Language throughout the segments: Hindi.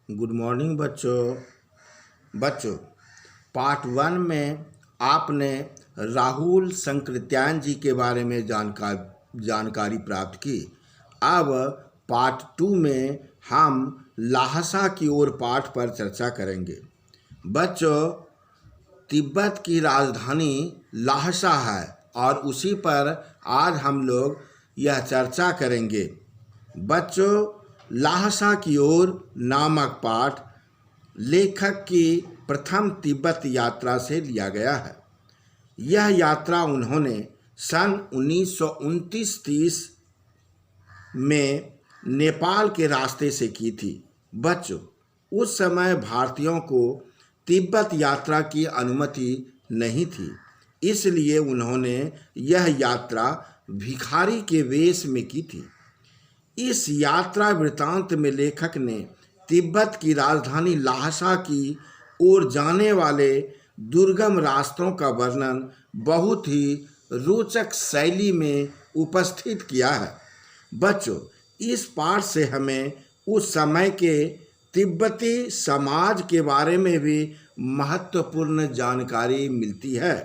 गुड मॉर्निंग बच्चों पार्ट 1 में आपने राहुल संकृत्यायन जी के बारे में जानकारी प्राप्त की। अब पार्ट 2 में हम ल्हासा की ओर पाठ पर चर्चा करेंगे। बच्चों, तिब्बत की राजधानी ल्हासा है और उसी पर आज हम लोग यह चर्चा करेंगे। बच्चों, ल्हासा की ओर नामक पाठ लेखक की प्रथम तिब्बत यात्रा से लिया गया है। यह यात्रा उन्होंने सन 1929-30 में नेपाल के रास्ते से की थी। बच्चों, उस समय भारतीयों को तिब्बत यात्रा की अनुमति नहीं थी, इसलिए उन्होंने यह यात्रा भिखारी के वेश में की थी। इस यात्रा वृत्तांत में लेखक ने तिब्बत की राजधानी ल्हासा की ओर जाने वाले दुर्गम रास्तों का वर्णन बहुत ही रोचक शैली में उपस्थित किया है। बच्चों, इस पाठ से हमें उस समय के तिब्बती समाज के बारे में भी महत्वपूर्ण जानकारी मिलती है।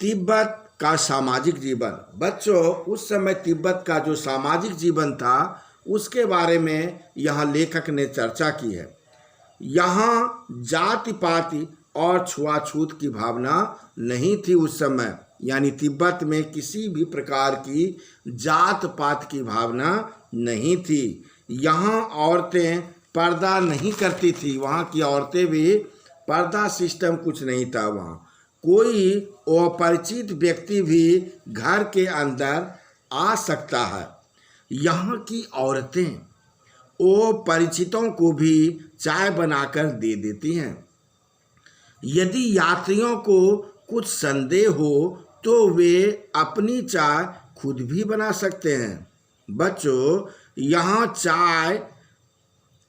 तिब्बत का सामाजिक जीवन। बच्चों, उस समय तिब्बत का जो सामाजिक जीवन था उसके बारे में यहाँ लेखक ने चर्चा की है। यहाँ जाति पाति और छुआछूत की भावना नहीं थी उस समय, यानी तिब्बत में किसी भी प्रकार की जात पात की भावना नहीं थी। यहाँ औरतें पर्दा नहीं करती थी, वहाँ की औरतें भी पर्दा सिस्टम कुछ नहीं था। वहाँ कोई अपरिचित व्यक्ति भी घर के अंदर आ सकता है। यहाँ की औरतें अपरिचितों को भी चाय बनाकर दे देती हैं। यदि यात्रियों को कुछ संदेह हो तो वे अपनी चाय खुद भी बना सकते हैं। बच्चों, यहाँ चाय,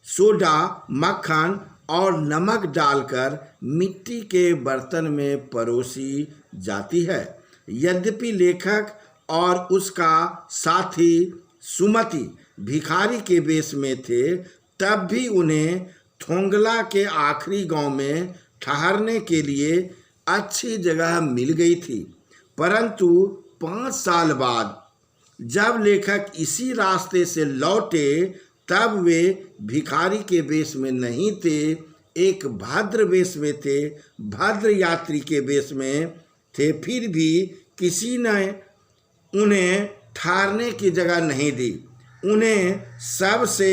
सोडा, मक्खन और नमक डालकर मिट्टी के बर्तन में परोसी जाती है। यद्यपि लेखक और उसका साथी सुमति भिखारी के वेश में थे, तब भी उन्हें थोंगला के आखिरी गांव में ठहरने के लिए अच्छी जगह मिल गई थी। परंतु 5 साल बाद जब लेखक इसी रास्ते से लौटे तब वे भिखारी के वेश में नहीं थे, एक भद्र वेश में थे, भद्र यात्री के वेश में थे। फिर भी किसी ने उन्हें ठहरने की जगह नहीं दी। उन्हें सबसे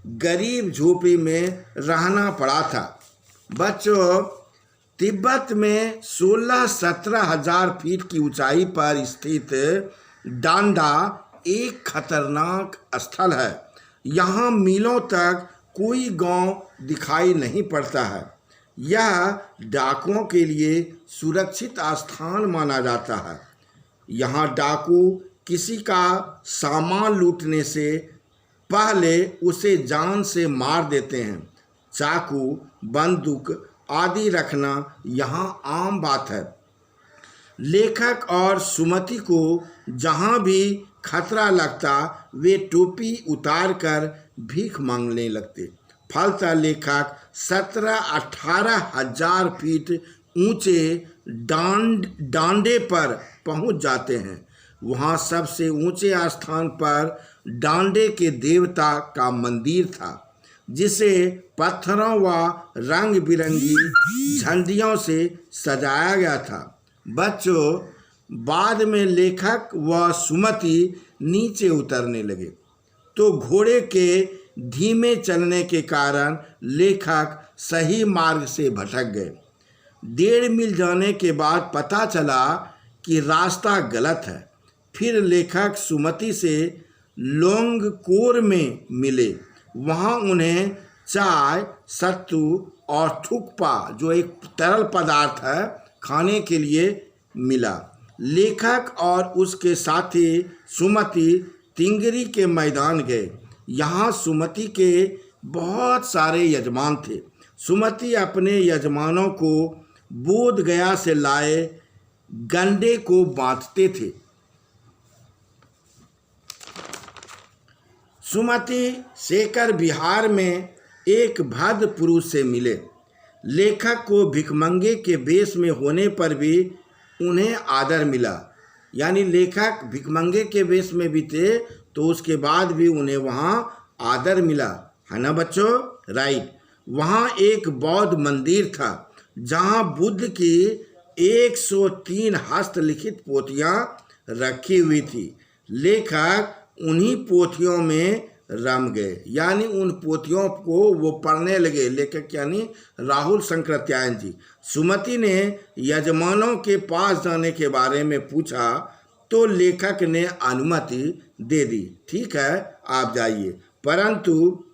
गरीब झोपड़ी में रहना पड़ा था। बच्चों, तिब्बत में 16-17 हजार फीट की ऊंचाई पर स्थित डांडा एक खतरनाक स्थल है। यहाँ मीलों तक कोई गांव दिखाई नहीं पड़ता है। यह डाकुओं के लिए सुरक्षित स्थान माना जाता है। यहाँ डाकू किसी का सामान लूटने से पहले उसे जान से मार देते हैं। चाकू, बंदूक आदि रखना यहाँ आम बात है। लेखक और सुमति को जहाँ भी खतरा लगता वे टोपी उतारकर भीख मांगने लगते। फलतः लेखक 17-18 हजार फीट ऊंचे डांडे पर पहुंच जाते हैं। वहां सबसे ऊंचे स्थान पर डांडे के देवता का मंदिर था, जिसे पत्थरों व रंग बिरंगी झंडियों से सजाया गया था। बच्चों, बाद में लेखक व सुमति नीचे उतरने लगे तो घोड़े के धीमे चलने के कारण लेखक सही मार्ग से भटक गए। 1.5 मील जाने के बाद पता चला कि रास्ता गलत है। फिर लेखक सुमति से लोंगकोर में मिले। वहाँ उन्हें चाय, सत्तू और थुक्पा, जो एक तरल पदार्थ है, खाने के लिए मिला। लेखक और उसके साथी सुमति तिंगरी के मैदान गए। यहाँ सुमति के बहुत सारे यजमान थे। सुमति अपने यजमानों को बोध गया से लाए गंडे को बांटते थे। सुमति शेखर बिहार में एक भद्र पुरुष से मिले। लेखक को भिखमंगे के वेश में होने पर भी उन्हें आदर मिला। यानी लेखक भिखमंगे के वेश में भी थे तो उसके बाद भी उन्हें वहाँ आदर मिला, है ना बच्चों? राइट। वहाँ एक बौद्ध मंदिर था जहाँ बुद्ध की 103 हस्तलिखित पोथियाँ रखी हुई थी। लेखक उन्हीं पोथियों में रम गए, यानी उन पोथियों को वो पढ़ने लगे। लेखक यानी राहुल शंकरत्यायन जी। सुमति ने यजमानों के पास जाने के बारे में पूछा तो लेखक ने अनुमति दे दी। ठीक है, आप जाइए। परंतु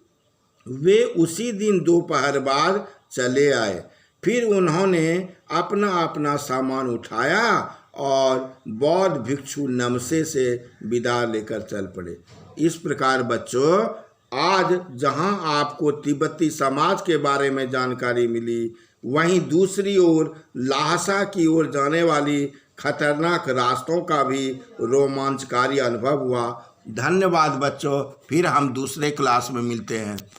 वे उसी दिन दोपहर बाद चले आए। फिर उन्होंने अपना अपना सामान उठाया और बौद्ध भिक्षु नमसे से विदा लेकर चल पड़े। इस प्रकार बच्चों, आज जहां आपको तिब्बती समाज के बारे में जानकारी मिली, वहीं दूसरी ओर ल्हासा की ओर जाने वाली खतरनाक रास्तों का भी रोमांचकारी अनुभव हुआ। धन्यवाद बच्चों, फिर हम दूसरे क्लास में मिलते हैं।